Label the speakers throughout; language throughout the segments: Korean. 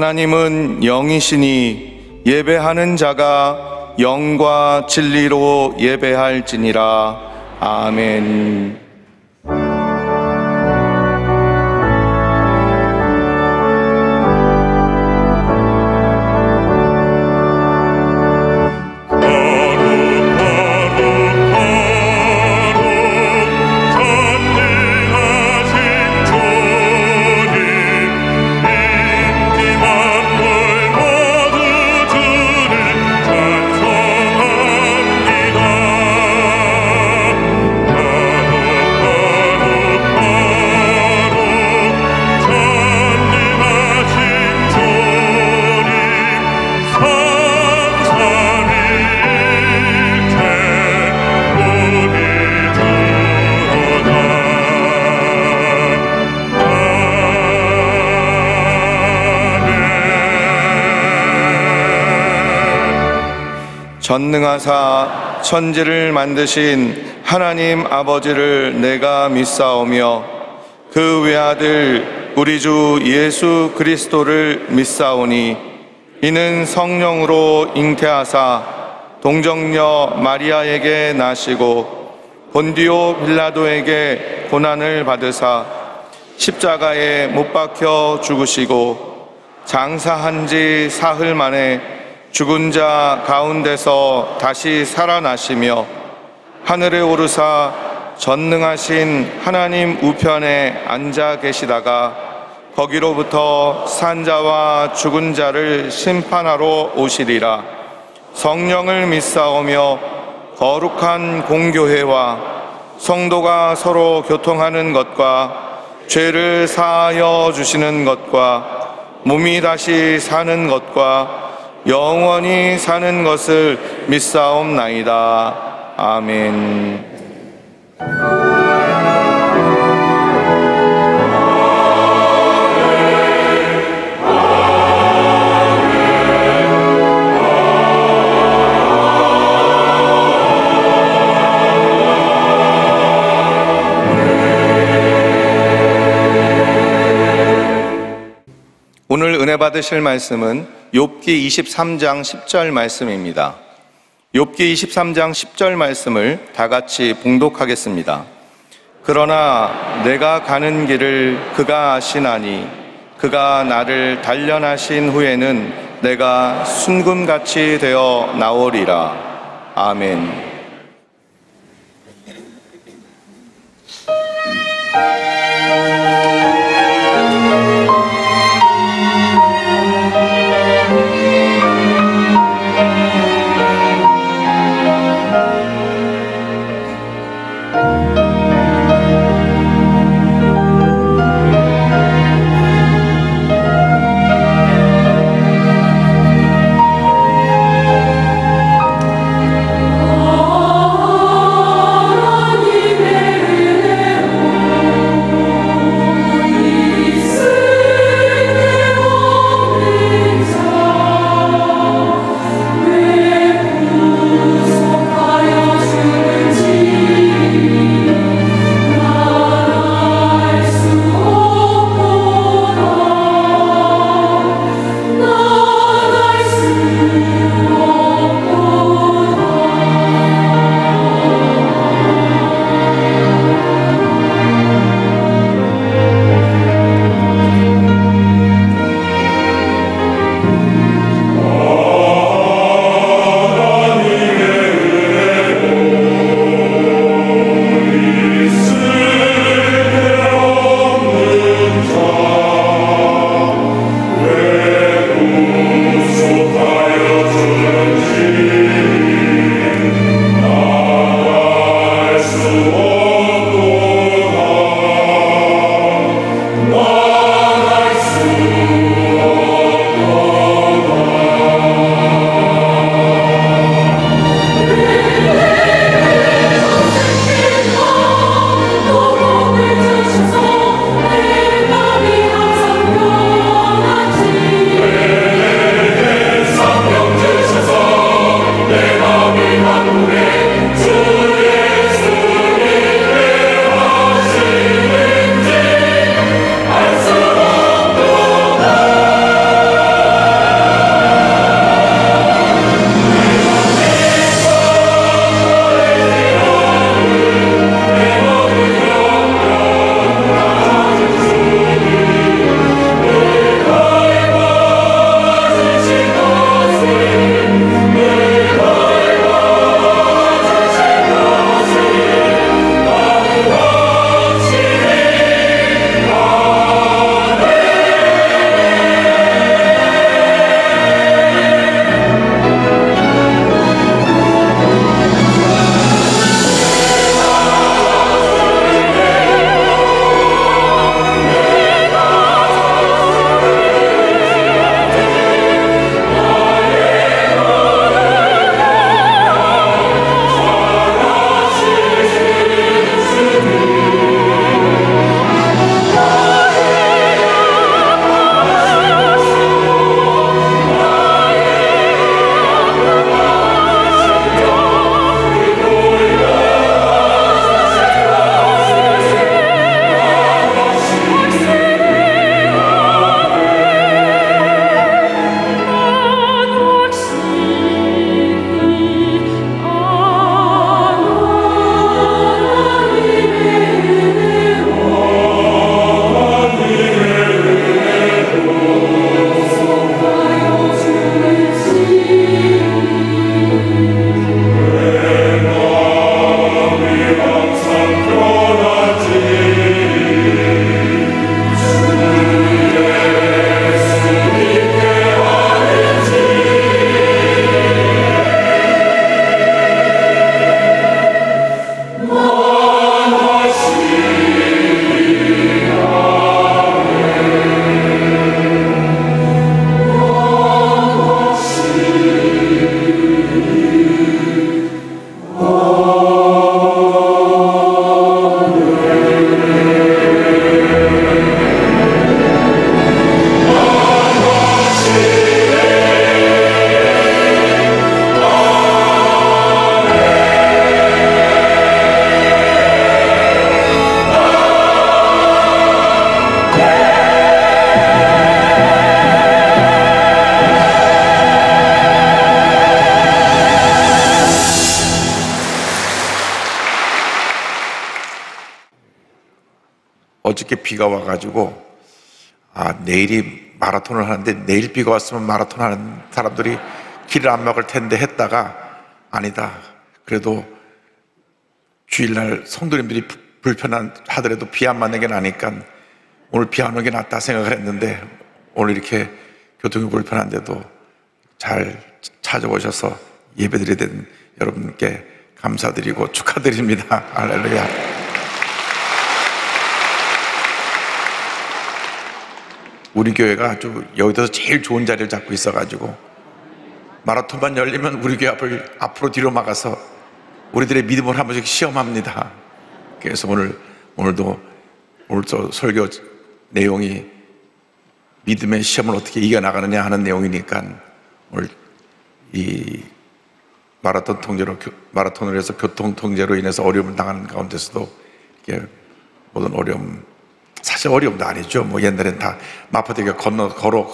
Speaker 1: 하나님은 영이시니 예배하는 자가 영과 진리로 예배할지니라. 아멘. 전능하사 천지를 만드신 하나님 아버지를 내가 믿사오며 그 외아들 우리 주 예수 그리스도를 믿사오니 이는 성령으로 잉태하사 동정녀 마리아에게 나시고 본디오 빌라도에게 고난을 받으사 십자가에 못 박혀 죽으시고 장사한 지 사흘 만에 죽은 자 가운데서 다시 살아나시며 하늘에 오르사 전능하신 하나님 우편에 앉아 계시다가 거기로부터 산 자와 죽은 자를 심판하러 오시리라. 성령을 믿사오며 거룩한 공교회와 성도가 서로 교통하는 것과 죄를 사하여 주시는 것과 몸이 다시 사는 것과 영원히 사는 것을 믿사옵나이다. 아멘. 오늘 은혜 받으실 말씀은 욥기 23장 10절 말씀입니다. 욥기 23장 10절 말씀을 다 같이 봉독하겠습니다. 그러나 내가 가는 길을 그가 아시나니 그가 나를 단련하신 후에는 내가 순금같이 되어 나오리라. 아멘.
Speaker 2: Oh 어저께 비가 와가지고 내일이 마라톤을 하는데 내일 비가 왔으면 마라톤 하는 사람들이 길을 안 막을 텐데 했다가 아니다, 그래도 주일날 성도님들이 불편하더라도 비 안 맞는 게 나니까 오늘 비 안 오는 게 낫다 생각을 했는데 오늘 이렇게 교통이 불편한데도 잘 찾아오셔서 예배드리게 된 여러분께 감사드리고 축하드립니다. 할렐루야. 우리 교회가 아주 여기서 제일 좋은 자리를 잡고 있어가지고 마라톤만 열리면 우리 교회 앞을 앞으로 뒤로 막아서 우리들의 믿음을 한 번씩 시험합니다. 그래서 오늘도 설교 내용이 믿음의 시험을 어떻게 이겨나가느냐 하는 내용이니까 오늘 이 마라톤을 해서 교통 통제로 인해서 어려움을 당하는 가운데서도 모든 어려움, 사실 어려움도 아니죠. 옛날엔 다 마포대교 걸어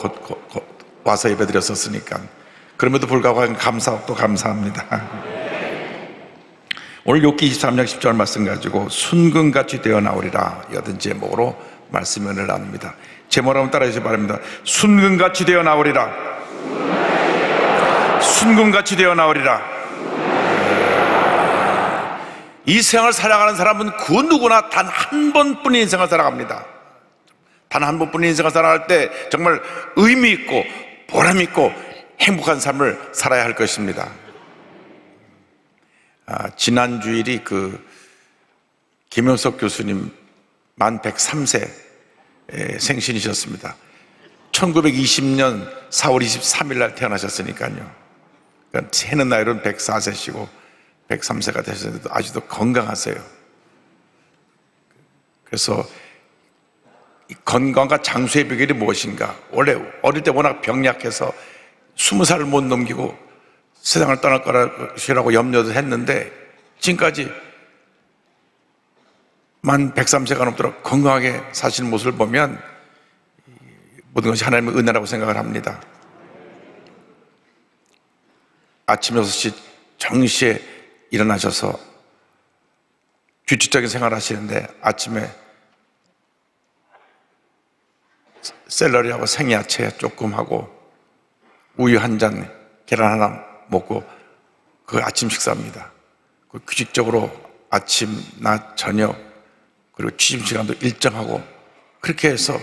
Speaker 2: 와서 예배 드렸었으니까. 그럼에도 불구하고 감사하고 감사합니다. 오늘 욥기 23장 10절 말씀 가지고 순금같이 되어 나오리라 여든 제목으로 말씀을 나눕니다. 제목을 한번 따라해 주시기 바랍니다. 순금같이 되어 나오리라. 순금같이 되어 나오리라. 이 세상을 살아가는 사람은 그 누구나 단 한 번뿐인 인생을 살아갑니다. 단 한 번뿐인 인생을 살아갈 때 정말 의미 있고 보람 있고 행복한 삶을 살아야 할 것입니다. 지난 주일이 김효석 교수님 만 103세 생신이셨습니다. 1920년 4월 23일 날 태어나셨으니까요. 그러니까 세는 나이로는 104세시고 103세가 되셨는데도 아직도 건강하세요. 그래서 이 건강과 장수의 비결이 무엇인가? 원래 어릴 때 워낙 병약해서 20살을 못 넘기고 세상을 떠날 거라고 염려도 했는데 지금까지 만 103세가 넘도록 건강하게 사시는 모습을 보면 모든 것이 하나님의 은혜라고 생각을 합니다. 아침 6시 정시에 일어나셔서 규칙적인 생활을 하시는데 아침에 샐러리하고 생야채 조금 하고 우유 한 잔, 계란 하나 먹고 그 아침 식사입니다. 규칙적으로 아침, 낮, 저녁 그리고 취침시간도 일정하고 그렇게 해서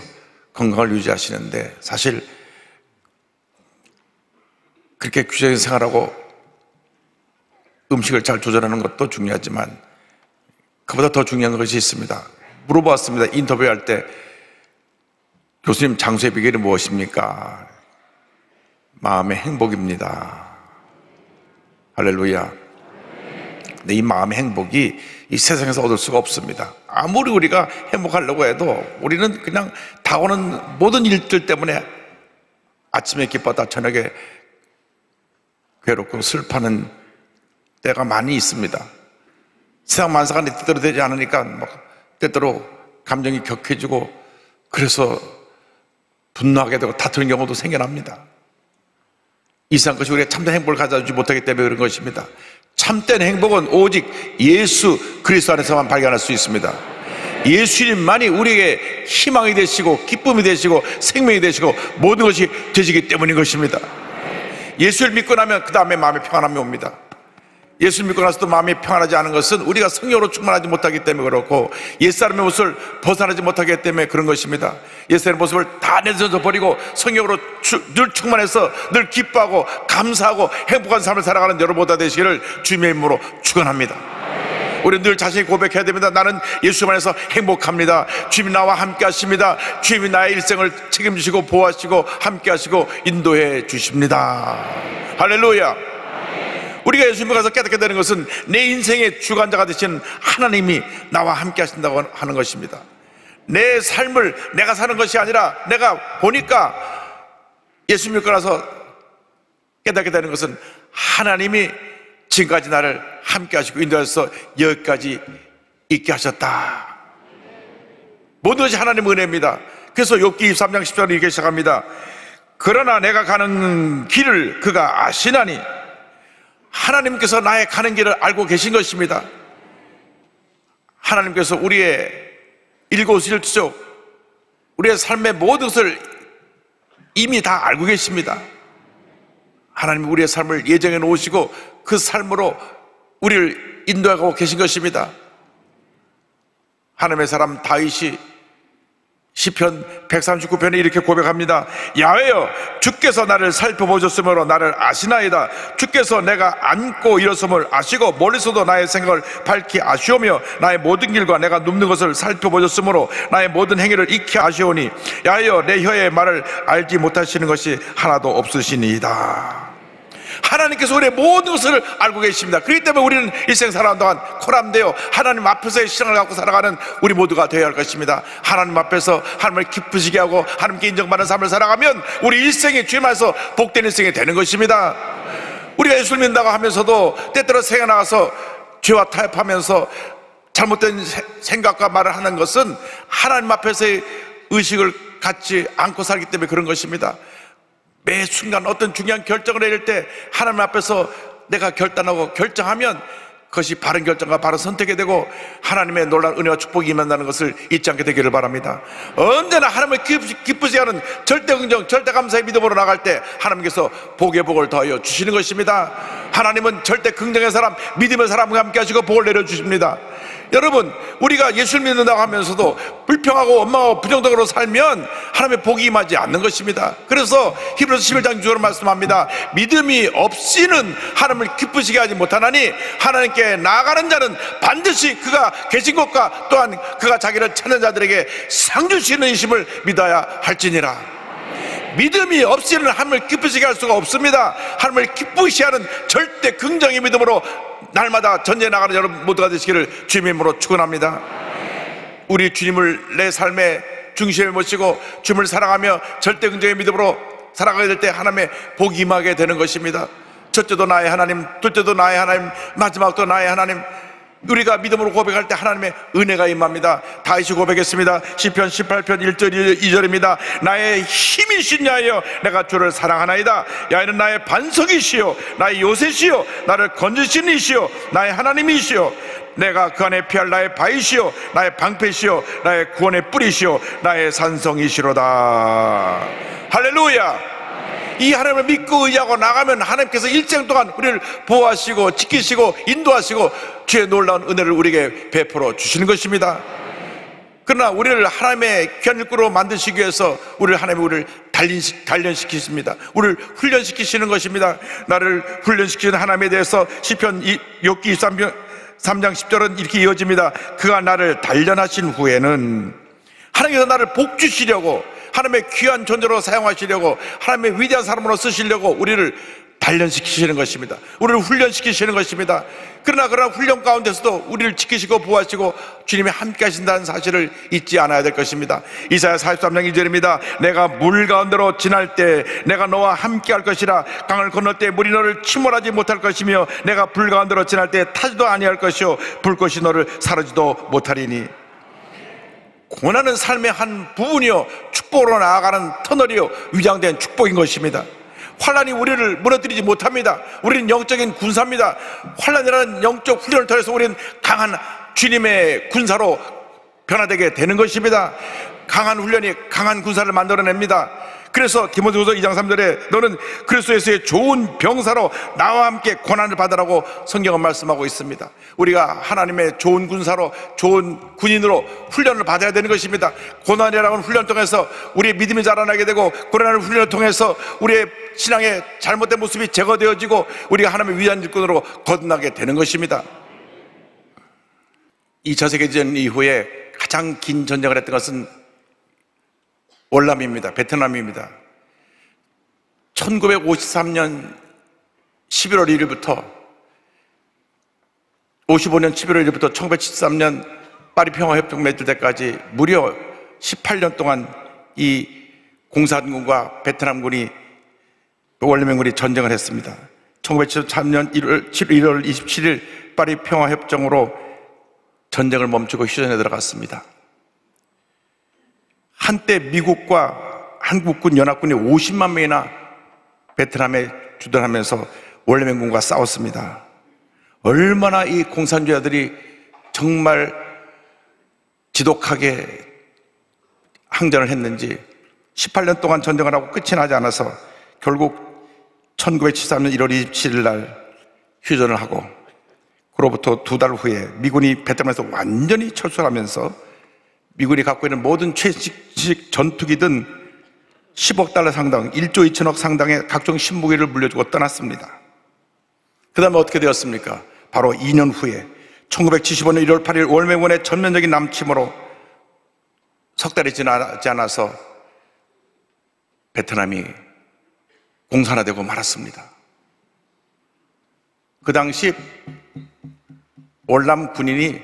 Speaker 2: 건강을 유지하시는데 사실 그렇게 규칙적인 생활하고 음식을 잘 조절하는 것도 중요하지만 그보다 더 중요한 것이 있습니다. 물어봤습니다. 인터뷰할 때 교수님 장수의 비결이 무엇입니까? 마음의 행복입니다. 할렐루야. 근데 이 마음의 행복이 이 세상에서 얻을 수가 없습니다. 아무리 우리가 행복하려고 해도 우리는 그냥 다가오는 모든 일들 때문에 아침에 기뻤다 저녁에 괴롭고 슬퍼하는 때가 많이 있습니다. 세상 만사가 내 뜻대로 되지 않으니까 때때로 감정이 격해지고 그래서 분노하게 되고 다투는 경우도 생겨납니다. 이 세상 것이 우리가 참된 행복을 가져주지 못하기 때문에 그런 것입니다. 참된 행복은 오직 예수 그리스도 안에서만 발견할 수 있습니다. 예수님만이 우리에게 희망이 되시고 기쁨이 되시고 생명이 되시고 모든 것이 되시기 때문인 것입니다. 예수를 믿고 나면 그 다음에 마음의 평안함이 옵니다. 예수를 믿고 나서도 마음이 평안하지 않은 것은 우리가 성령으로 충만하지 못하기 때문에 그렇고 옛사람의 모습을 벗어나지 못하기 때문에 그런 것입니다. 옛사람의 모습을 다 내려져 버리고 성령으로 늘 충만해서 늘 기뻐하고 감사하고 행복한 삶을 살아가는 여러분보다 되시기를 주님의 이름으로 축원합니다. 우리 늘 자신이 고백해야 됩니다. 나는 예수 안에서 행복합니다. 주님이 나와 함께 하십니다. 주님이 나의 일생을 책임지시고 보호하시고 함께 하시고 인도해 주십니다. 할렐루야. 우리가 예수님을 가서 깨닫게 되는 것은 내 인생의 주관자가 되신 하나님이 나와 함께 하신다고 하는 것입니다. 내 삶을 내가 사는 것이 아니라 내가 보니까 예수 믿고 나서 깨닫게 되는 것은 하나님이 지금까지 나를 함께 하시고 인도하셔서 여기까지 있게 하셨다. 모든 것이 하나님의 은혜입니다. 그래서 욥기 23장 10절에 이렇게 시작합니다. 그러나 내가 가는 길을 그가 아시나니 하나님께서 나의 가는 길을 알고 계신 것입니다. 하나님께서 우리의 일거수일투족 우리의 삶의 모든 것을 이미 다 알고 계십니다. 하나님이 우리의 삶을 예정해 놓으시고 그 삶으로 우리를 인도하고 계신 것입니다. 하나님의 사람 다윗이 시편 139편에 이렇게 고백합니다. 야훼여, 주께서 나를 살펴보셨으므로 나를 아시나이다. 주께서 내가 앉고 일어섬을 아시고 멀리서도 나의 생각을 밝히 아시오며 나의 모든 길과 내가 눕는 것을 살펴보셨으므로 나의 모든 행위를 익히 아시오니 야훼여, 내 혀의 말을 알지 못하시는 것이 하나도 없으시니이다. 하나님께서 우리의 모든 것을 알고 계십니다. 그렇기 때문에 우리는 일생 살아가는 동안 코람되어 하나님 앞에서의 신앙을 갖고 살아가는 우리 모두가 되어야 할 것입니다. 하나님 앞에서 하나님을 기쁘시게 하고 하나님께 인정받는 삶을 살아가면 우리 일생이 주님 안에서 복된 일생이 되는 것입니다. 우리가 예수를 믿는다고 하면서도 때때로 생에 나가서 죄와 타협하면서 잘못된 생각과 말을 하는 것은 하나님 앞에서의 의식을 갖지 않고 살기 때문에 그런 것입니다. 매 순간 어떤 중요한 결정을 내릴 때 하나님 앞에서 내가 결단하고 결정하면 그것이 바른 결정과 바른 선택이 되고 하나님의 놀라운 은혜와 축복이 임한다는 것을 잊지 않게 되기를 바랍니다. 언제나 하나님을 기쁘시게 하는 절대 긍정, 절대 감사의 믿음으로 나갈 때 하나님께서 복의 복을 더하여 주시는 것입니다. 하나님은 절대 긍정의 사람, 믿음의 사람과 함께 하시고 복을 내려주십니다. 여러분, 우리가 예수를 믿는다고 하면서도 불평하고 원망하고 부정적으로 살면 하나님의 복이 임하지 않는 것입니다. 그래서 히브리서 11장 6절로 말씀합니다. 믿음이 없이는 하나님을 기쁘시게 하지 못하나니 하나님께 나아가는 자는 반드시 그가 계신 것과 또한 그가 자기를 찾는 자들에게 상 주시는 이심을 믿어야 할지니라. 믿음이 없이는 하나님을 기쁘시게 할 수가 없습니다. 하나님을 기쁘시게 하는 절대 긍정의 믿음으로 날마다 전쟁에 나가는 여러분 모두가 되시기를 주님의 이름으로 축원합니다. 우리 주님을 내 삶의 중심에 모시고 주님을 사랑하며 절대 긍정의 믿음으로 살아가게 될 때 하나님의 복이 임하게 되는 것입니다. 첫째도 나의 하나님, 둘째도 나의 하나님, 마지막도 나의 하나님. 우리가 믿음으로 고백할 때 하나님의 은혜가 임합니다. 다시 고백했습니다. 시편 18편 1절 2절입니다. 나의 힘이신 야여, 내가 주를 사랑하나이다. 야는 나의 반석이시요 나의 요새시요 나를 건지신 이시요 나의 하나님이시요 내가 그 안에 피할 나의 바위시요 나의 방패시요 나의 구원의 뿌리시요 나의 산성이시로다. 할렐루야. 이 하나님을 믿고 의지하고 나가면 하나님께서 일생 동안 우리를 보호하시고 지키시고 인도하시고 주의 놀라운 은혜를 우리에게 베풀어 주시는 것입니다. 그러나 우리를 하나님의 귀한 일꾼으로 만드시기 위해서 우리를 단련시키십니다. 우리를 훈련시키시는 것입니다. 나를 훈련시키는 하나님에 대해서 시편 욥기 3장 10절은 이렇게 이어집니다. 그가 나를 단련하신 후에는 하나님께서 나를 복주시려고 하나님의 귀한 존재로 사용하시려고 하나님의 위대한 사람으로 쓰시려고 우리를 단련시키시는 것입니다. 우리를 훈련시키시는 것입니다. 그러나 훈련 가운데서도 우리를 지키시고 보호하시고 주님이 함께 하신다는 사실을 잊지 않아야 될 것입니다. 이사야 43장 2절입니다. 내가 물 가운데로 지날 때 내가 너와 함께 할 것이라. 강을 건널 때 물이 너를 침몰하지 못할 것이며 내가 불 가운데로 지날 때 타지도 아니할 것이요 불꽃이 너를 사르지도 못하리니. 고난은 삶의 한 부분이요 축복으로 나아가는 터널이요 위장된 축복인 것입니다. 환난이 우리를 무너뜨리지 못합니다. 우리는 영적인 군사입니다. 환난이라는 영적 훈련을 통해서 우리는 강한 주님의 군사로 변화되게 되는 것입니다. 강한 훈련이 강한 군사를 만들어냅니다. 그래서 디모데후서 2장 3절에 너는 그리스도에서의 좋은 병사로 나와 함께 고난을 받으라고 성경은 말씀하고 있습니다. 우리가 하나님의 좋은 군사로 좋은 군인으로 훈련을 받아야 되는 것입니다. 고난이라는 훈련을 통해서 우리의 믿음이 자라나게 되고 고난의 훈련을 통해서 우리의 신앙의 잘못된 모습이 제거되어지고 우리가 하나님의 위대한 일꾼으로 거듭나게 되는 것입니다. 2차 세계대전 이후에 가장 긴 전쟁을 했던 것은 월남입니다. 베트남입니다. 1953년 11월 1일부터 55년 11월 1일부터 1973년 파리 평화협정 맺을 때까지 무려 18년 동안 이 공산군과 베트남군이 월남군이 전쟁을 했습니다. 1973년 1월 27일 파리 평화협정으로 전쟁을 멈추고 휴전에 들어갔습니다. 한때 미국과 한국군 연합군이 50만 명이나 베트남에 주둔하면서 월남군과 싸웠습니다. 얼마나 이 공산주의자들이 정말 지독하게 항전을 했는지 18년 동안 전쟁을 하고 끝이 나지 않아서 결국 1973년 1월 27일 날 휴전을 하고, 그로부터 2달 후에 미군이 베트남에서 완전히 철수하면서 미군이 갖고 있는 모든 최신식 전투기든 10억 달러 상당, 1조 2천억 상당의 각종 신무기를 물려주고 떠났습니다. 그 다음에 어떻게 되었습니까? 바로 2년 후에 1975년 1월 8일 월맹군의 전면적인 남침으로 석 달이 지나지 않아서 베트남이 공산화되고 말았습니다. 그 당시 월남 군인이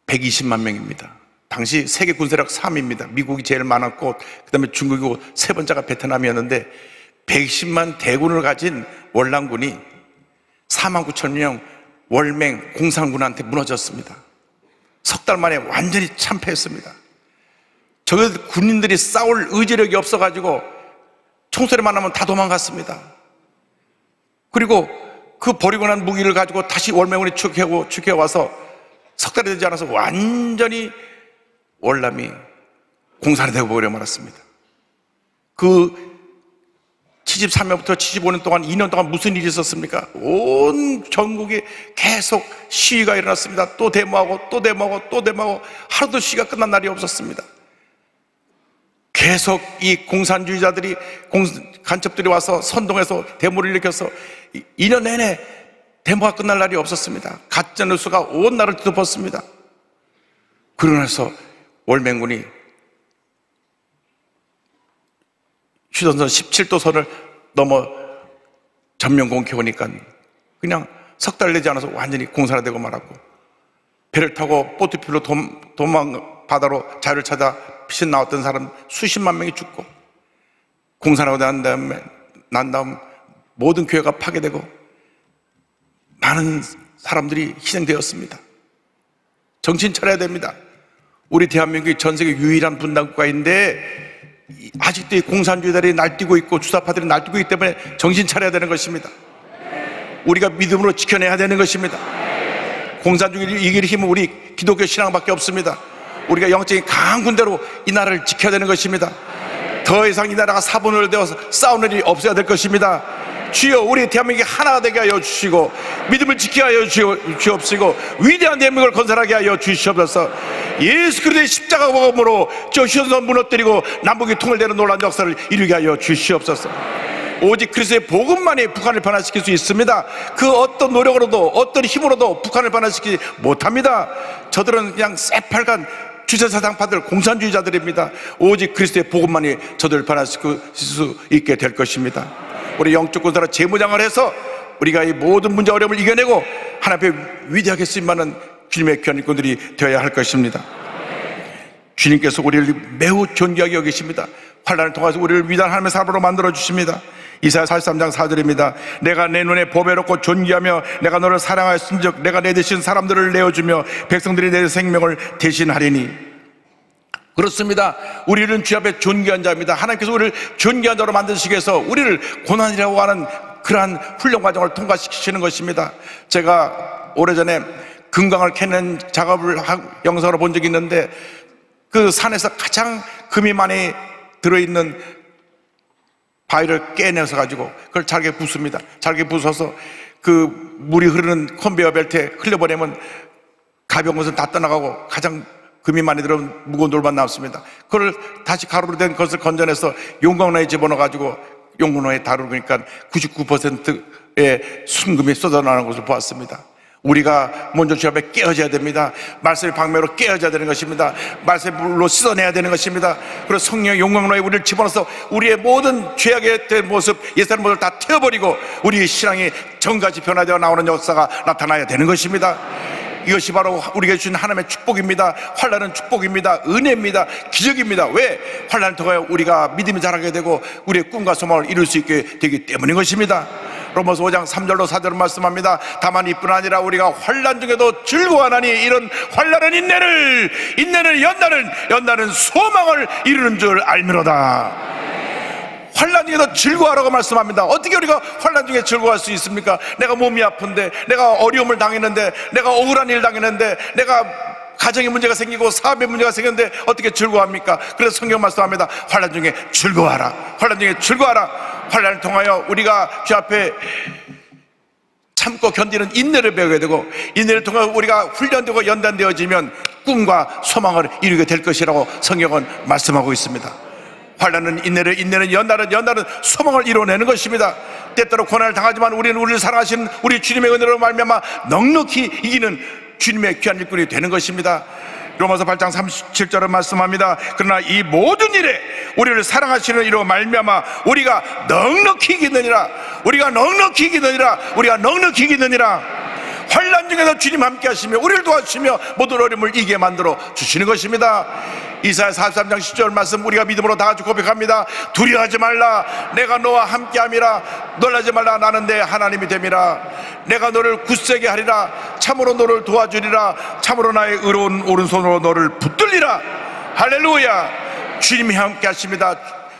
Speaker 2: 120만 명입니다. 당시 세계 군사력 3위입니다. 미국이 제일 많았고 그 다음에 중국이고 세 번째가 베트남이었는데 110만 대군을 가진 월남군이 4만 9천 명 월맹 공산군한테 무너졌습니다. 석 달 만에 완전히 참패했습니다. 저 군인들이 싸울 의지력이 없어가지고 총소리만 나면 다 도망갔습니다. 그리고 그 버리고 난 무기를 가지고 다시 월맹군이 축해와서 석 달이 되지 않아서 완전히 월남이 공산화되어 버려 말았습니다. 그 73년부터 75년 동안 2년 동안 무슨 일이 있었습니까? 온 전국에 계속 시위가 일어났습니다. 또 데모하고 또 데모하고 또 데모하고 하루도 시위가 끝난 날이 없었습니다. 계속 이 공산주의자들이 간첩들이 와서 선동해서 데모를 일으켜서 2년 내내 데모가 끝날 날이 없었습니다. 가짜뉴스가 온 나라를 뒤덮었습니다. 그러고 나서 월맹군이 휴전선 17도 선을 넘어 전면 공격하니까 그냥 석 달 내지 않아서 완전히 공산화되고 말았고, 배를 타고 보트필로 도망 바다로 자유를 찾아 피신 나왔던 사람 수십만 명이 죽고, 공산화가 난 다음 모든 교회가 파괴되고 많은 사람들이 희생되었습니다. 정신 차려야 됩니다. 우리 대한민국이 전 세계 유일한 분단국가인데 아직도 이 공산주의자들이 날뛰고 있고 주사파들이 날뛰고 있기 때문에 정신 차려야 되는 것입니다. 우리가 믿음으로 지켜내야 되는 것입니다. 공산주의를 이길 힘은 우리 기독교 신앙밖에 없습니다. 우리가 영적인 강한 군대로 이 나라를 지켜야 되는 것입니다. 더 이상 이 나라가 사분을 되어서 싸우는 일이 없어야 될 것입니다. 주여, 우리 대한민국이 하나가 되게 하여 주시고 믿음을 지키게 하여 주옵시고 위대한 대한민국을 건설하게 하여 주시옵소서. 예수 그리스도의 십자가 복음으로 저 휴전선 무너뜨리고 남북이 통일되는 놀라운 역사를 이루게 하여 주시옵소서. 오직 그리스도의 복음만이 북한을 변화시킬 수 있습니다. 그 어떤 노력으로도 어떤 힘으로도 북한을 변화시키지 못합니다. 저들은 그냥 새빨간 주체사상파들, 공산주의자들입니다. 오직 그리스도의 복음만이 저들을 변화시킬 수 있게 될 것입니다. 우리 영적 군사로 재무장을 해서 우리가 이 모든 문제 어려움을 이겨내고 하나님 앞에 위대하게 쓰임받는 주님의 귀한 일꾼들이 되어야 할 것입니다. 주님께서 우리를 매우 존귀하게 여기십니다. 환난을 통해서 우리를 위대한 하나님의 사람으로 만들어 주십니다. 이사야 43장 4절입니다. 내가 내 눈에 보배롭고 존귀하며 내가 너를 사랑하였은즉 내가 내 대신 사람들을 내어주며 백성들이 내 생명을 대신하리니. 그렇습니다. 우리는 주 앞에 존귀한 자입니다. 하나님께서 우리를 존귀한 자로 만드시기 위해서 우리를 고난이라고 하는 그러한 훈련 과정을 통과시키시는 것입니다. 제가 오래전에 금강을 캐는 작업을 영상으로 본 적이 있는데 그 산에서 가장 금이 많이 들어있는 바위를 깨내서 가지고 그걸 잘게 붓습니다. 잘게 부숴서 그 물이 흐르는 컨베이어 벨트에 흘려보내면 가벼운 것은 다 떠나가고 가장 금이 많이 들어온 무거운 돌만 남습니다. 그걸 다시 가루로 된 것을 건져내서 용광로에 집어넣어가지고 용광로에 다루니까 99%의 순금이 쏟아나오는 것을 보았습니다. 우리가 먼저 주 앞에 깨어져야 됩니다. 말씀의 방면으로 깨어져야 되는 것입니다. 말씀의 물로 씻어내야 되는 것입니다. 그리고 성령의 용광로에 우리를 집어넣어서 우리의 모든 죄악의 된 모습, 옛사람 모습을 다 태워버리고 우리의 신앙이 정같이 변화되어 나오는 역사가 나타나야 되는 것입니다. 이것이 바로 우리에게 주신 하나님의 축복입니다. 환난은 축복입니다. 은혜입니다. 기적입니다. 왜? 환난을 통하여 우리가 믿음이 자라게 되고 우리의 꿈과 소망을 이룰 수 있게 되기 때문인 것입니다. 로마서 5장 3절로 4절로 말씀합니다. 다만 이뿐 아니라 우리가 환난 중에도 즐거워하나니 이런 환난은 인내는 연단은 소망을 이루는 줄 알미로다. 환난 중에도 즐거워하라고 말씀합니다. 어떻게 우리가 환난 중에 즐거워할 수 있습니까? 내가 몸이 아픈데, 내가 어려움을 당했는데, 내가 억울한 일 당했는데, 내가 가정에 문제가 생기고 사업에 문제가 생겼는데 어떻게 즐거워합니까? 그래서 성경 말씀합니다. 환난 중에 즐거워하라. 환난 중에 즐거워하라. 환난을 통하여 우리가 주 앞에 참고 견디는 인내를 배우게 되고, 인내를 통해 우리가 훈련되고 연단되어지면 꿈과 소망을 이루게 될 것이라고 성경은 말씀하고 있습니다. 환난은 인내를, 인내는 연단은, 연단은 소망을 이루어내는 것입니다. 때때로 고난을 당하지만 우리는 우리를 사랑하시는 우리 주님의 은혜로 말미암아 넉넉히 이기는 주님의 귀한 일꾼이 되는 것입니다. 로마서 8장 37절은 말씀합니다. 그러나 이 모든 일에 우리를 사랑하시는 이로 말미암아 우리가 넉넉히 이기느니라. 우리가 넉넉히 이기느니라. 우리가 넉넉히 이기느니라. 환난 중에도 주님 함께 하시며 우리를 도와주시며 모든 어려움을 이기게 만들어 주시는 것입니다. 이사야 43장 10절 말씀 우리가 믿음으로 다 같이 고백합니다. 두려워하지 말라. 내가 너와 함께함이라. 놀라지 말라. 나는 내 하나님이 됨이라. 내가 너를 굳세게 하리라. 참으로 너를 도와주리라. 참으로 나의 의로운 오른손으로 너를 붙들리라. 할렐루야. 주님이 함께 하십니다.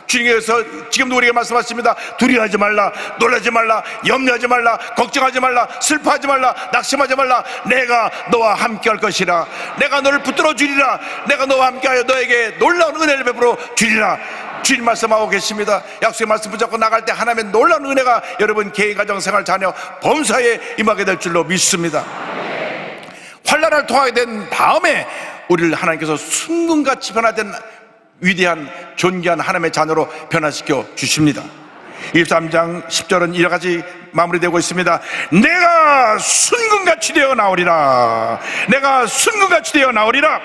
Speaker 2: 주님께서 지금도 우리에게 말씀하십니다. 두려워하지 말라. 놀라지 말라. 염려하지 말라. 걱정하지 말라. 슬퍼하지 말라. 낙심하지 말라. 내가 너와 함께 할 것이라. 내가 너를 붙들어 주리라. 내가 너와 함께하여 너에게 놀라운 은혜를 베풀어 주리라. 주님 말씀하고 계십니다. 약속의 말씀 붙잡고 나갈 때 하나님의 놀라운 은혜가 여러분 개인, 가정, 생활, 자녀, 범사에 임하게 될 줄로 믿습니다. 환난을 통하게 된 다음에 우리를 하나님께서 순금같이 변화된 위대한 존귀한 하나님의 자녀로 변화시켜 주십니다. 23장 10절은 이와 같이 마무리되고 있습니다. 내가 순금같이 되어 나오리라. 내가 순금같이 되어 나오리라.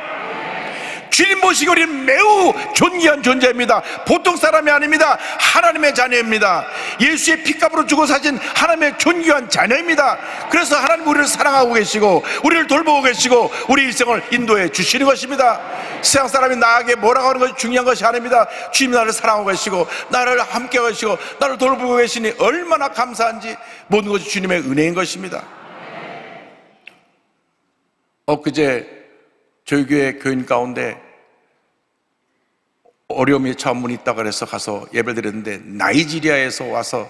Speaker 2: 주님 모시고 우리는 매우 존귀한 존재입니다. 보통 사람이 아닙니다. 하나님의 자녀입니다. 예수의 피값으로 주고 사신 하나님의 존귀한 자녀입니다. 그래서 하나님 우리를 사랑하고 계시고 우리를 돌보고 계시고 우리 일생을 인도해 주시는 것입니다. 세상 사람이 나에게 뭐라고 하는 것이 중요한 것이 아닙니다. 주님이 나를 사랑하고 계시고 나를 함께 하시고 나를 돌보고 계시니 얼마나 감사한지 모든 것이 주님의 은혜인 것입니다. 엊그제 저희 교회 교인 가운데 어려움이 처음 문이 있다고 그래서 가서 예배를 드렸는데 나이지리아에서 와서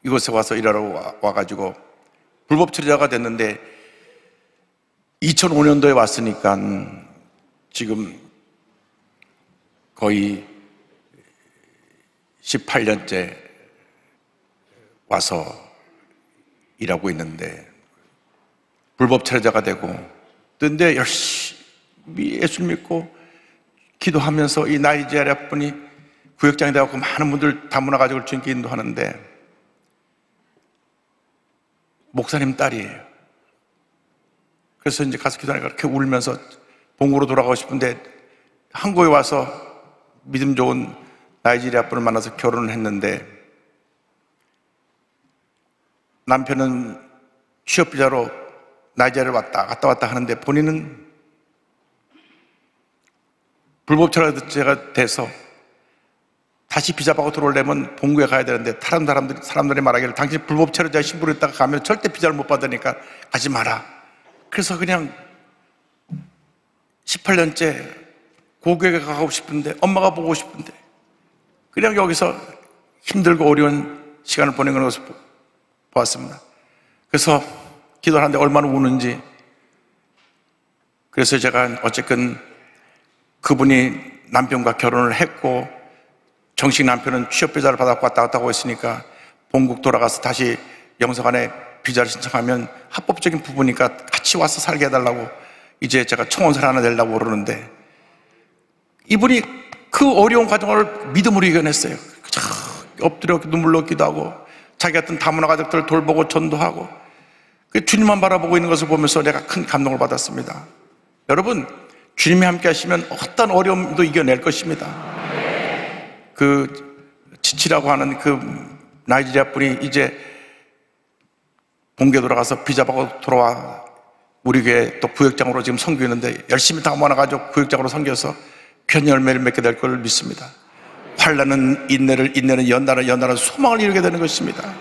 Speaker 2: 이곳에 와서 일하러 와가지고 불법 체류자가 됐는데 2005년도에 왔으니까 지금 거의 18년째 와서 일하고 있는데 불법 체류자가 되고 근데 열심히 예수 믿고 기도하면서 이 나이지리아 분이 구역장이 되어서 많은 분들 다문화가족을 주님께 인도하는데 목사님 딸이에요. 그래서 이제 가서 기도하니까 그렇게 울면서 본국으로 돌아가고 싶은데 한국에 와서 믿음 좋은 나이지리아 분을 만나서 결혼을 했는데 남편은 취업비자로 나이지리아를 갔다 왔다 하는데 본인은 불법 체류자가 돼서 다시 비자 받고 들어오려면 본국에 가야 되는데 다른 사람들이 말하기를 당신 불법 체류자 신분으로 있다가 가면 절대 비자를 못 받으니까 가지 마라. 그래서 그냥 18년째 고국에 가고 싶은데 엄마가 보고 싶은데 그냥 여기서 힘들고 어려운 시간을 보내는 것을 보았습니다. 그래서 기도하는데 얼마나 우는지. 그래서 제가 어쨌든 그분이 남편과 결혼을 했고 정식 남편은 취업비자를 받았고 왔다 갔다 하고 있으니까 본국 돌아가서 다시 영사관에 비자를 신청하면 합법적인 부부니까 같이 와서 살게 해달라고 이제 제가 청원서를 하나 내려고 그러는데 이분이 그 어려운 과정을 믿음으로 이겨냈어요. 엎드려 눈물로 기도하고 자기 같은 다문화 가족들 돌보고 전도하고 주님만 바라보고 있는 것을 보면서 내가 큰 감동을 받았습니다. 여러분, 주님이 함께 하시면 어떤 어려움도 이겨낼 것입니다. 그 지치라고 하는 그 나이지리아 분이 이제 본교에 돌아가서 비자 받고 돌아와 우리 교회 또 구역장으로 지금 선교했는데 열심히 다문화가족 구역장으로 선교해서 귀한 열매를 맺게 될 걸 믿습니다. 환난은 인내를, 인내는 연단을, 연단은 소망을 이루게 되는 것입니다.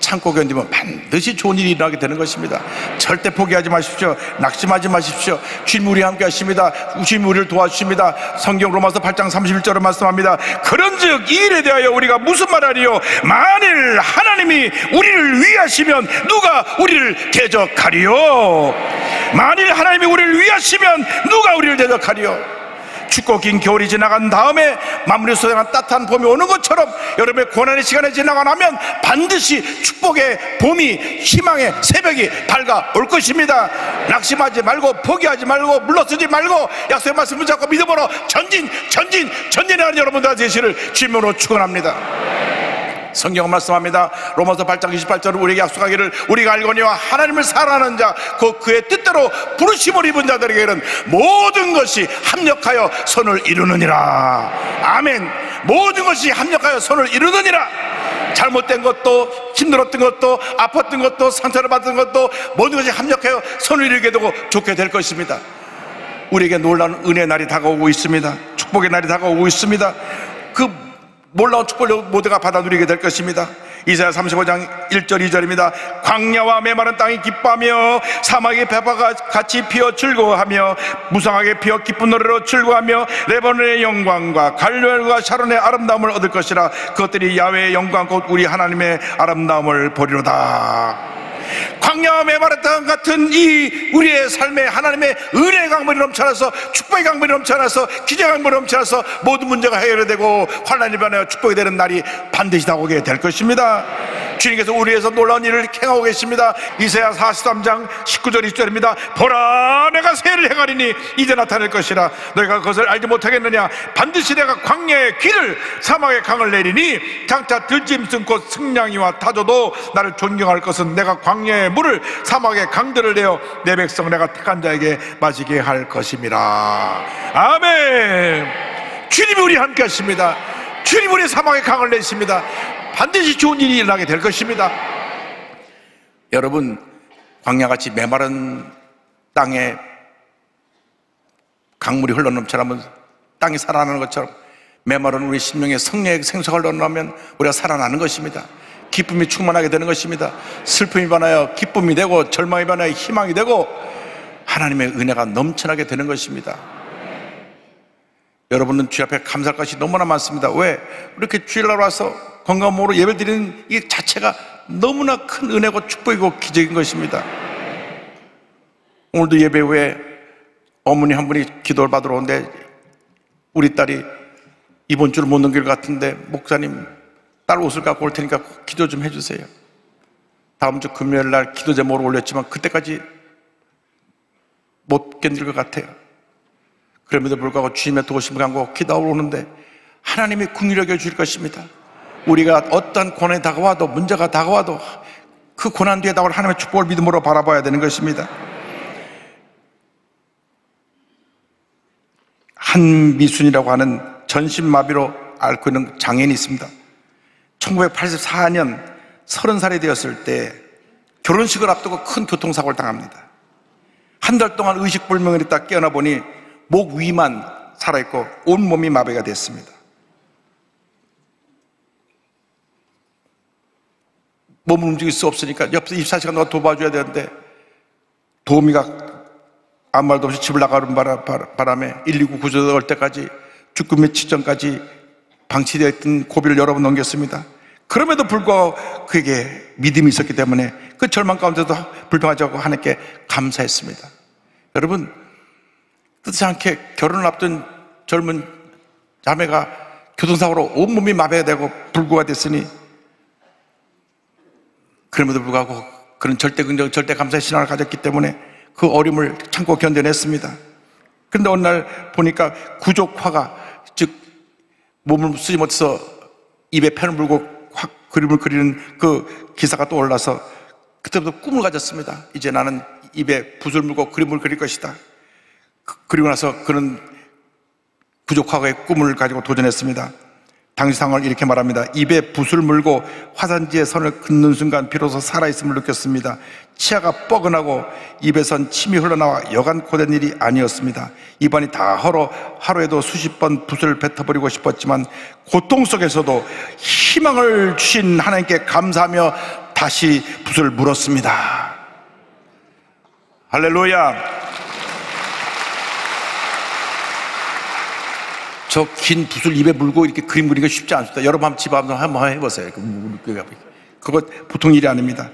Speaker 2: 참고 견디면 반드시 좋은 일이 일어나게 되는 것입니다. 절대 포기하지 마십시오. 낙심하지 마십시오. 주님 우리 함께 하십니다. 주님 우리를 도와주십니다. 성경 로마서 8장 31절을 말씀합니다. 그런즉 이 일에 대하여 우리가 무슨 말하리요? 만일 하나님이 우리를 위하시면 누가 우리를 대적하리요? 만일 하나님이 우리를 위하시면 누가 우리를 대적하리요? 춥고 긴 겨울이 지나간 다음에 마무리 소생한 따뜻한 봄이 오는 것처럼 여러분의 고난의 시간이 지나고 나면 반드시 축복의 봄이, 희망의 새벽이 밝아올 것입니다. 낙심하지 말고 포기하지 말고 물러서지 말고 약속의 말씀 붙잡고 믿음으로 전진하는 여러분들 되시를 주님으로 축원합니다. 성경은 말씀합니다. 로마서 8장 28절은 우리에게 약속하기를 우리가 알거니와 하나님을 사랑하는 자 그의 뜻대로 부르심을 입은 자들에게는 모든 것이 합력하여 선을 이루느니라. 아멘. 모든 것이 합력하여 선을 이루느니라. 잘못된 것도 힘들었던 것도 아팠던 것도 상처를 받은 것도 모든 것이 합력하여 선을 이루게 되고 좋게 될 것입니다. 우리에게 놀라운 은혜의 날이 다가오고 있습니다. 축복의 날이 다가오고 있습니다. 그 놀라운 축복을 모두가 받아 누리게 될 것입니다. 이사야 35장 1절 2절입니다. 광야와 메마른 땅이 기뻐하며 사막의 배파가 같이 피어 즐거워하며 무성하게 피어 기쁜 노래로 즐거워하며 레바논의 영광과 갈멜과 샤론의 아름다움을 얻을 것이라. 그것들이 야훼의 영광 곧 우리 하나님의 아름다움을 보리로다. 광야와 메마른 땅 같은 이 우리의 삶에 하나님의 은혜의 강물이 넘쳐나서 축복의 강물이 넘쳐나서 기적의 강물이 넘쳐나서 모든 문제가 해결되고 환난이 변하여 축복이 되는 날이 반드시 다가오게 될 것입니다. 주님께서 우리 위해서 놀라운 일을 행하고 계십니다. 이사야 43장 19절 20절입니다. 보라 내가 새해를 행하리니 이제 나타날 것이라. 너희가 그것을 알지 못하겠느냐. 반드시 내가 광야의 길을 사막의 강을 내리니 장차 들짐승 곧 승냥이와 타조도 나를 존경할 것은 내가 광야의 물을 사막의 강들을 내어 내 백성 내가 택한 자에게 마시게 할 것임이라. 아멘. 주님이 우리 함께 하십니다. 주님 우리 사막의 강을 내십니다. 반드시 좋은 일이 일어나게 될 것입니다. 여러분, 광야같이 메마른 땅에 강물이 흘러넘쳐나면 땅이 살아나는 것처럼 메마른 우리 심령에 성령의 생수가 흘러나면 우리가 살아나는 것입니다. 기쁨이 충만하게 되는 것입니다. 슬픔이 변하여 기쁨이 되고 절망이 변하여 희망이 되고 하나님의 은혜가 넘쳐나게 되는 것입니다. 여러분은 주 앞에 감사할 것이 너무나 많습니다. 왜? 이렇게 주일날 와서 건강한 몸으로 예배 드리는 이 자체가 너무나 큰 은혜고 축복이고 기적인 것입니다. 오늘도 예배 후에 어머니 한 분이 기도를 받으러 오는데 우리 딸이 이번 주를 못 넘길 것 같은데 목사님 딸 옷을 갖고 올 테니까 꼭 기도 좀 해주세요. 다음 주 금요일 날 기도 제목으로 올렸지만 그때까지 못 견딜 것 같아요. 그럼에도 불구하고 주님의 도우심을 간고 기도하러 오는데 하나님이 긍휼히 여겨 주실 것입니다. 우리가 어떤 고난이 다가와도 문제가 다가와도 그 고난 뒤에 다가올 하나님의 축복을 믿음으로 바라봐야 되는 것입니다. 한미순이라고 하는 전신마비로 앓고 있는 장애인이 있습니다. 1984년 30살이 되었을 때 결혼식을 앞두고 큰 교통사고를 당합니다. 한 달 동안 의식불명을 있다 깨어나 보니 목 위만 살아있고 온몸이 마비가 됐습니다. 몸을 움직일 수 없으니까 옆에서 24시간 동안 도와줘야 되는데 도우미가 아무 말도 없이 집을 나가는 바람에 119 구조대가 올 때까지 죽음의 직전까지 방치되어 있던 고비를 여러 번 넘겼습니다. 그럼에도 불구하고 그에게 믿음이 있었기 때문에 그 절망 가운데도 불평하지 않고 하나님께 감사했습니다. 여러분, 뜻하지 않게 결혼을 앞둔 젊은 자매가 교통사고로 온몸이 마비가 되고 불구가 됐으니 그럼에도 불구하고 그런 절대 긍정, 절대 감사의 신앙을 가졌기 때문에 그 어려움을 참고 견뎌냈습니다. 그런데 어느 날 보니까 구족화가, 즉 몸을 쓰지 못해서 입에 펜을 물고 확 그림을 그리는 그 기사가 또 올라서 그때부터 꿈을 가졌습니다. 이제 나는 입에 붓을 물고 그림을 그릴 것이다. 그리고 나서 그는 구족화의 꿈을 가지고 도전했습니다. 당시 상황을 이렇게 말합니다. 입에 붓을 물고 화산지에 선을 긋는 순간 비로소 살아있음을 느꼈습니다. 치아가 뻐근하고 입에선 침이 흘러나와 여간 고된 일이 아니었습니다. 입안이 다 헐어 하루에도 수십 번 붓을 뱉어버리고 싶었지만 고통 속에서도 희망을 주신 하나님께 감사하며 다시 붓을 물었습니다. 할렐루야. 저 긴 붓을 입에 물고 이렇게 그림 그리기가 쉽지 않습니다. 여러분 한번 해보세요. 그거 보통 일이 아닙니다.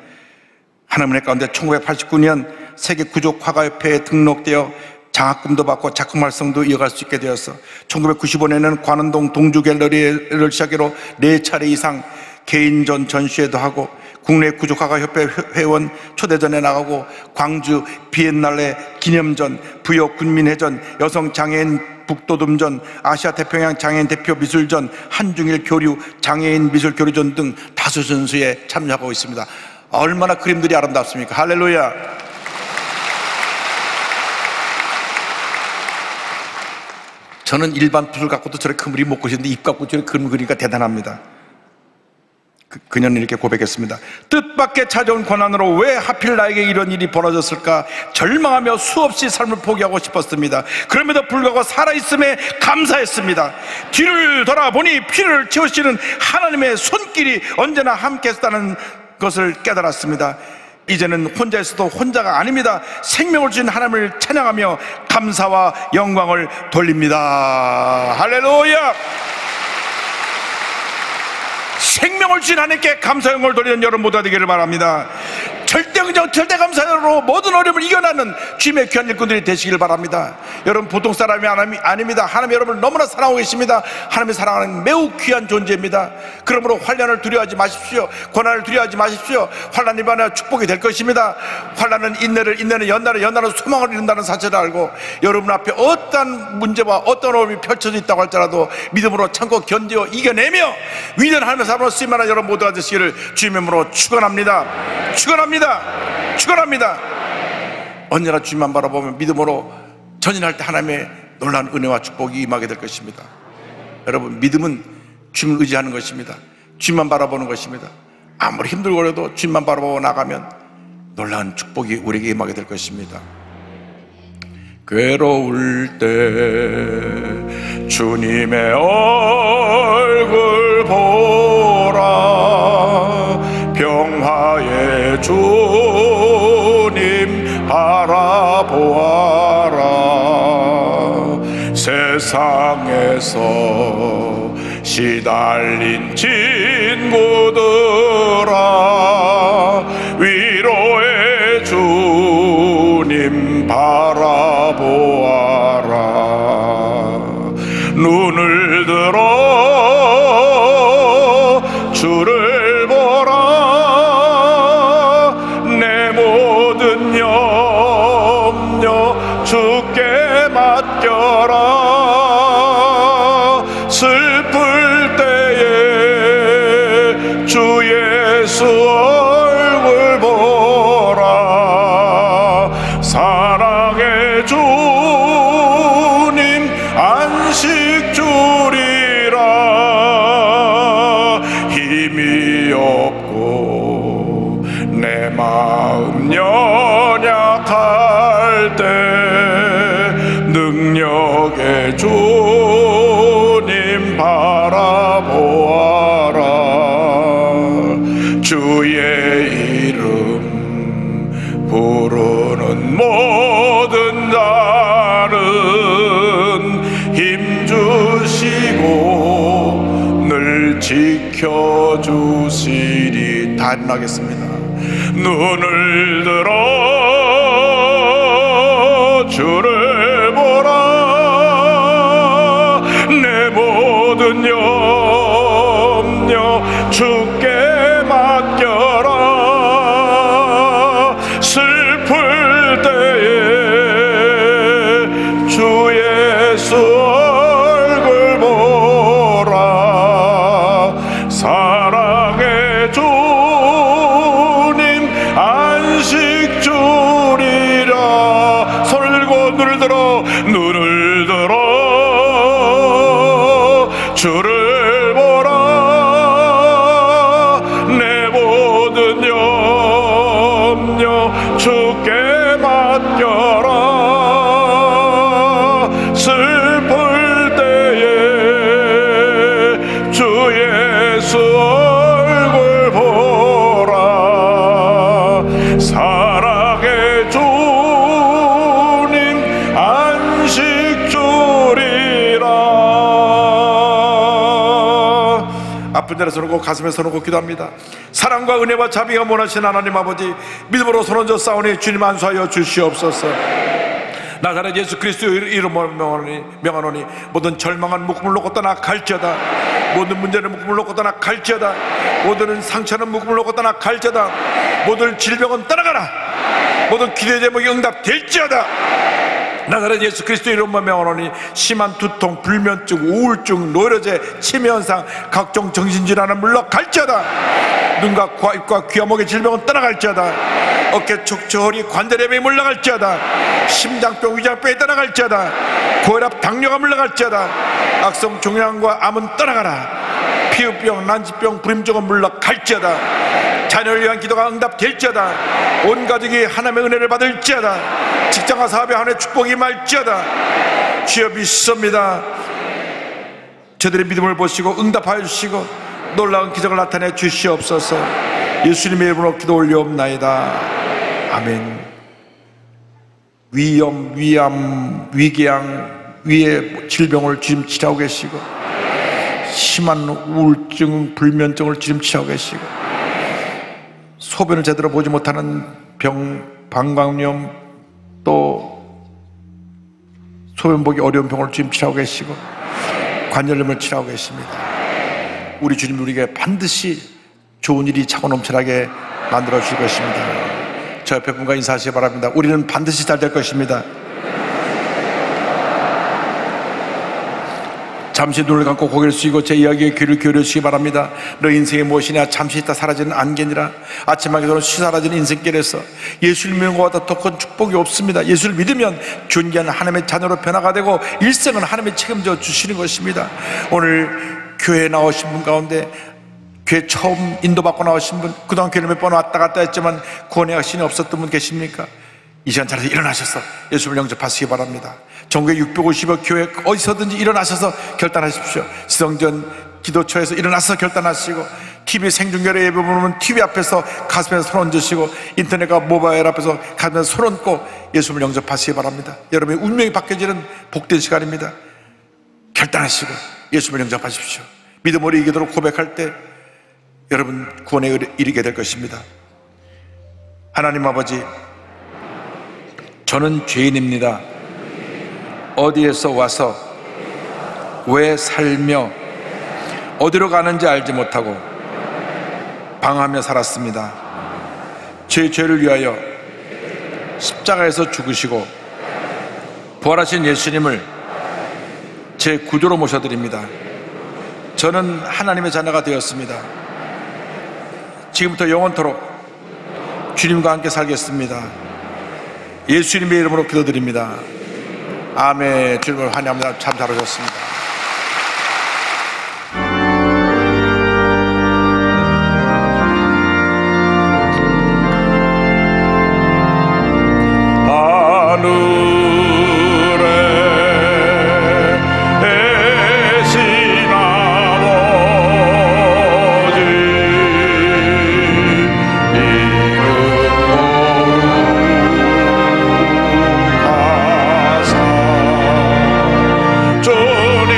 Speaker 2: 하나님의 가운데 1989년 세계 구조 화가협회에 등록되어 장학금도 받고 작품 활성도 이어갈 수 있게 되었어. 1995년에는 관원동 동주 갤러리를 시작으로 4차례 이상 개인전 전시회도 하고 국내 구조화가협회 회원 초대전에 나가고 광주 비엔날레 기념전, 부여 군민회전, 여성장애인 북도듬전, 아시아 태평양 장애인 대표 미술전, 한중일 교류 장애인 미술 교류전 등 다수 전시에 참여하고 있습니다. 얼마나 그림들이 아름답습니까? 할렐루야. 저는 일반 붓을 갖고도 저렇게 큰 그림 못 그리는데 입 갖고 저렇게 큰 그리니까 대단합니다. 그녀는 이렇게 고백했습니다. 뜻밖의 찾아온 고난으로 왜 하필 나에게 이런 일이 벌어졌을까 절망하며 수없이 삶을 포기하고 싶었습니다. 그럼에도 불구하고 살아있음에 감사했습니다. 뒤를 돌아보니 피를 채우시는 하나님의 손길이 언제나 함께 했다는 것을 깨달았습니다. 이제는 혼자 있어도 혼자가 아닙니다. 생명을 주신 하나님을 찬양하며 감사와 영광을 돌립니다. 할렐루야. 생명을 주신 하나님께 감사 영광을 돌리는 여러분 모두가 되기를 바랍니다. 절대 감사로 모든 어려움을 이겨내는 주님의 귀한 일꾼들이 되시길 바랍니다. 여러분 보통 사람이 아닙니다. 하나님 여러분을 너무나 사랑하고 계십니다. 하나님이 사랑하는 매우 귀한 존재입니다. 그러므로 환난을 두려워하지 마십시오. 고난을 두려워하지 마십시오. 환난이 임하여 축복이 될 것입니다. 환난은 인내는 연단은 소망을 이룬다는 사실을 알고 여러분 앞에 어떠한 문제와 어떤 어려움이 펼쳐져 있다고 할지라도 믿음으로 참고 견디어 이겨내며 위대한 하나님의 사람으로 쓰임하는 여러분 모두가 되시기를 주님의 이름으로 축원합니다. 축원합니다. 언제나 주님만 바라보면 믿음으로 전진할 때 하나님의 놀라운 은혜와 축복이 임하게 될 것입니다. 여러분 믿음은 주님을 의지하는 것입니다. 주님만 바라보는 것입니다. 아무리 힘들고라도 주님만 바라보고 나가면 놀라운 축복이 우리에게 임하게 될 것입니다. 괴로울 때 주님의 얼굴 보라 평화의 주님 바라보아라 세상에서 시달린 친구들아 위로의 주님 바라보아라 눈을 들어 주를 보라 내 모든 염려 주께 맡겨라 슬플 때에 주 예수 얼굴 보라 사랑의 주님 안식 주리라 힘이 없고 내 마음 연약할 때 능력의 주님 바라보아라 주의 이름 부르는 모든 자는 힘 주시고 늘 지켜주시리. 다 일어나겠습니다. 눈을 들어 주를 보라 내 모든 염려 주께 맡겨라 슬플 때에 주 예수 얼굴 보라 사랑의 주님 안식 주리라 손을 들고 눈을 들어 주를 보라 내 모든 염려 주께 맡겨라 슬플 때에 주 예수 얼굴 보라 하늘에 서놓고 가슴에 서놓고 기도합니다. 사랑과 은혜와 자비가 원하신 하나님 아버지, 믿음으로 손얹어 싸우니 주님 안수하여 주시옵소서. 나사렛 예수 그리스도의 이름으로 명하노니 모든 절망한 묶음을 놓고 떠나 갈지어다. 모든 문제는 묶음을 놓고 떠나 갈지어다. 모든 상처는 묶음을 놓고 떠나 갈지어다. 모든 질병은 떠나가라. 모든 기대 제목이 응답될지어다. 나사렛 예수 그리스도의 이름으로 명하노니 심한 두통, 불면증, 우울증, 노이로제, 치매현상, 각종 정신질환은 물러갈지어다. 눈과 코, 입과 귀와 목의 질병은 떠나갈지어다. 어깨, 척추, 허리, 관절염이 물러갈지어다. 심장병, 위장병이 떠나갈지어다. 고혈압, 당뇨가 물러갈지어다. 악성 종양과 암은 떠나가라. 피부병, 난치병, 불임증은 물러갈지어다. 자녀를 위한 기도가 응답될지어다. 온 가족이 하나님의 은혜를 받을지어다. 직장과 사업에 하나님의 축복이 임할지어다. 주여 믿습니다. 저들의 믿음을 보시고 응답하여 주시고 놀라운 기적을 나타내 주시옵소서. 예수님의 이름으로 기도 올려옵나이다. 아멘. 위염, 위암, 위궤양, 위의 질병을 주님 치료하고 계시고, 심한 우울증, 불면증을 주님 치료하고 계시고, 소변을 제대로 보지 못하는 병, 방광염, 또 소변 보기 어려운 병을 주님 치료하고 계시고, 관절염을 치료하고 계십니다. 우리 주님 우리에게 반드시 좋은 일이 차고 넘쳐나게 만들어 주실 것입니다. 저 옆에 분과 인사하시기 바랍니다. 우리는 반드시 잘 될 것입니다. 잠시 눈을 감고 고개를 숙이고 제 이야기에 귀를 기울여 주시기 바랍니다. 너 인생이 무엇이냐? 잠시 있다 사라지는 안개니라. 아침하게도는 사라지는 인생길에서 예수를 믿는 것보다 더 큰 축복이 없습니다. 예수를 믿으면 존귀한 하나님의 자녀로 변화가 되고 일생은 하나님이 책임져 주시는 것입니다. 오늘 교회에 나오신 분 가운데 교회 처음 인도받고 나오신 분, 그동안 교회를 몇 번 왔다 갔다 했지만 구원의 확신이 없었던 분 계십니까? 이 시간 자리에서 일어나셔서 예수를 영접하시기 바랍니다. 전국에 650여 교회 어디서든지 일어나셔서 결단하십시오. 지성전 기도처에서 일어나서 결단하시고, TV 생중계로 예배 보면 TV 앞에서 가슴에 손 얹으시고, 인터넷과 모바일 앞에서 가슴에 손 얹고 예수를 영접하시기 바랍니다. 여러분의 운명이 바뀌어지는 복된 시간입니다. 결단하시고 예수를 영접하십시오. 믿음으로 이기도록 고백할 때 여러분 구원에 이르게 될 것입니다. 하나님 아버지, 저는 죄인입니다. 어디에서 와서 왜 살며 어디로 가는지 알지 못하고 방황하며 살았습니다. 제 죄를 위하여 십자가에서 죽으시고 부활하신 예수님을 제 구주로 모셔드립니다. 저는 하나님의 자녀가 되었습니다. 지금부터 영원토록 주님과 함께 살겠습니다. 예수님의 이름으로 기도드립니다. 아멘. 주님을 환영합니다. 참 잘하셨습니다.
Speaker 3: 주님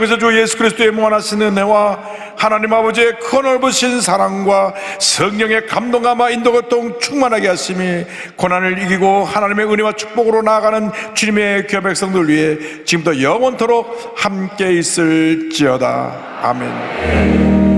Speaker 2: 통해서 주 예수 그리스도의 무한하신 은혜와 하나님 아버지의 크넓으신 사랑과 성령의 감동감과 인도교통 충만하게 하심이 고난을 이기고 하나님의 은혜와 축복으로 나아가는 주님의 귀한 백성들 위해 지금부터 영원토록 함께 있을지어다. 아멘.